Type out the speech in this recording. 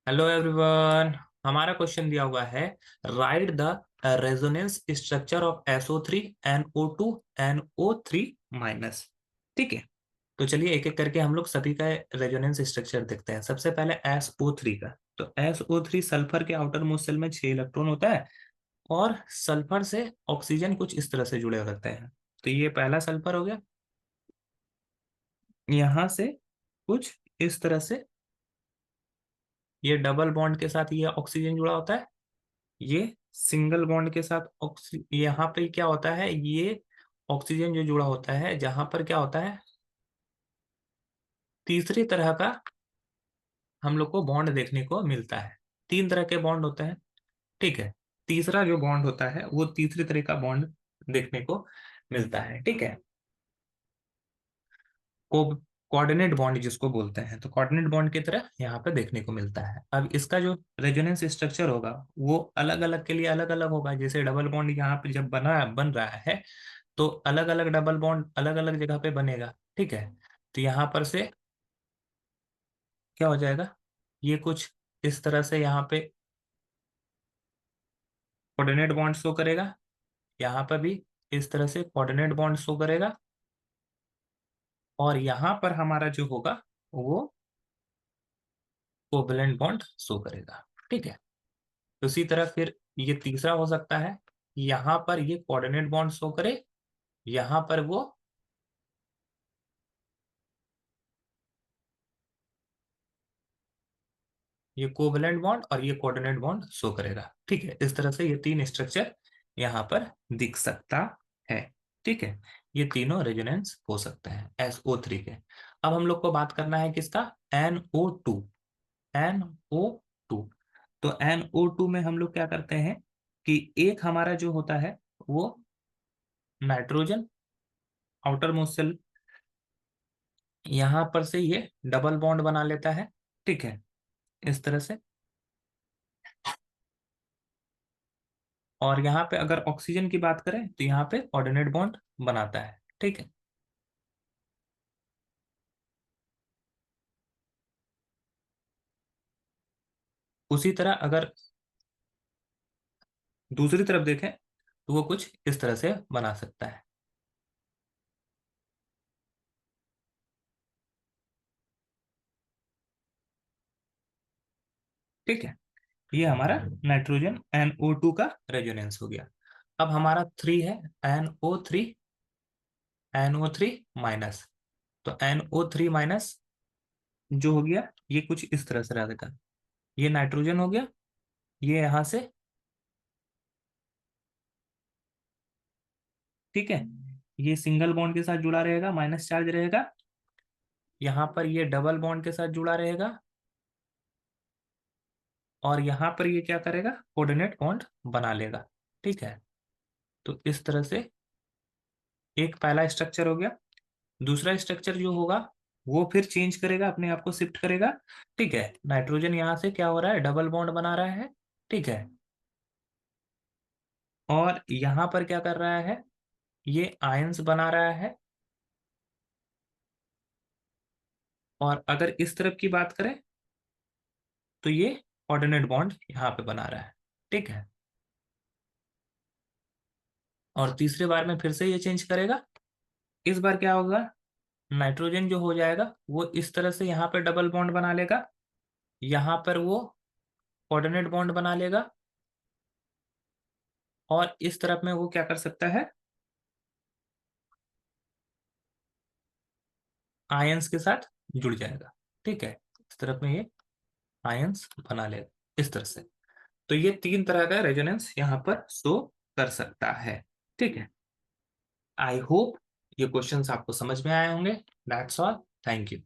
Hello everyone. हमारा question दिया हुआ है, right the resonance structure of SO3 NO2 NO3 minus. ठीक है, तो चलिए एक एक करके हम लोग सभी का रेजोनेंस स्ट्रक्चर देखते हैं। सबसे पहले SO3 का। तो SO3 सल्फर के आउटर मोस्ट शेल में 6 इलेक्ट्रॉन होता है और सल्फर से ऑक्सीजन कुछ इस तरह से जुड़े रहते हैं। तो ये पहला सल्फर हो गया, यहां से कुछ इस तरह से ये डबल बॉन्ड के साथ ये ऑक्सीजन जुड़ा होता है। ये सिंगल बॉन्ड के साथ यहाँ पे क्या होता है, ये ऑक्सीजन जो जुड़ा होता है, जहां पर क्या होता है, तीसरी तरह का हम लोग को बॉन्ड देखने को मिलता है। तीन तरह के बॉन्ड होते हैं। ठीक है, तीसरा जो बॉन्ड होता है वो तीसरी तरह का बॉन्ड देखने को मिलता है। ठीक है, को कोऑर्डिनेट बॉन्ड जिसको बोलते हैं, तो कोऑर्डिनेट बॉन्ड की तरह यहाँ पे देखने को मिलता है। अब इसका जो रेजोनेंस स्ट्रक्चर होगा वो अलग अलग के लिए अलग अलग होगा। जैसे डबल बॉन्ड यहाँ पे जब बन रहा है तो अलग अलग डबल बॉन्ड अलग अलग जगह पे बनेगा। ठीक है, तो यहाँ पर से क्या हो जाएगा, ये कुछ इस तरह से यहाँ पे कोऑर्डिनेट बॉन्ड शो करेगा, यहाँ पर भी इस तरह से कोऑर्डिनेट बॉन्ड शो करेगा, और यहाँ पर हमारा जो होगा वो कोवैलेंट बॉन्ड शो करेगा। ठीक है, उसी तरह फिर ये तीसरा हो सकता है, यहाँ पर ये कोऑर्डिनेट बॉन्ड शो करे, यहाँ पर वो ये कोवैलेंट बॉन्ड और ये कोऑर्डिनेट बॉन्ड शो करेगा। ठीक है, इस तरह से ये तीन स्ट्रक्चर यहाँ पर दिख सकता है। ठीक है, ये तीनों रेजोनेंस हो सकते हैं SO3 के। अब हम लोग को बात करना है किसका, NO2। NO2, तो NO2 में हम लोग क्या करते हैं कि एक हमारा जो होता है वो नाइट्रोजन आउटर मोस्ट शेल, यहाँ पर से ये डबल बॉन्ड बना लेता है। ठीक है, इस तरह से। और यहाँ पे अगर ऑक्सीजन की बात करें तो यहाँ पे कोऑर्डिनेट बॉन्ड बनाता है। ठीक है, उसी तरह अगर दूसरी तरफ देखें तो वो कुछ इस तरह से बना सकता है। ठीक है, ये हमारा नाइट्रोजन NO2 का रेजोनेंस हो गया। अब हमारा 3 है, NO3। NO3 माइनस, तो NO3 माइनस जो हो गया ये कुछ इस तरह से रहेगा। ये नाइट्रोजन हो गया, ये यहां से। ठीक है, ये सिंगल बॉन्ड के साथ जुड़ा रहेगा, माइनस चार्ज रहेगा। यहाँ पर ये डबल बॉन्ड के साथ जुड़ा रहेगा, और यहाँ पर ये क्या करेगा, कोऑर्डिनेट बॉन्ड बना लेगा। ठीक है, तो इस तरह से एक पहला स्ट्रक्चर हो गया। दूसरा स्ट्रक्चर जो होगा वो फिर चेंज करेगा, अपने आप को शिफ्ट करेगा। ठीक है, नाइट्रोजन यहाँ से क्या हो रहा है, डबल बॉन्ड बना रहा है। ठीक है, और यहाँ पर क्या कर रहा है, ये आयंस बना रहा है। और अगर इस तरफ की बात करें तो ये कोऑर्डिनेट बॉन्ड यहाँ पे बना रहा है। ठीक है, और तीसरे बार में फिर से ये चेंज करेगा। इस बार क्या होगा, नाइट्रोजन जो हो जाएगा वो इस तरह से यहाँ पे डबल बॉन्ड बना लेगा, यहाँ पर वो कोऑर्डिनेट बॉन्ड बना लेगा, और इस तरफ में वो क्या कर सकता है, आयंस के साथ जुड़ जाएगा। ठीक है, इस तरफ में ये आयंस बना लेगा इस तरह से। तो ये तीन तरह का रेजोनेंस यहाँ पर शो कर सकता है। ठीक है, आई होप ये क्वेश्चंस आपको समझ में आए होंगे। That's all, thank you.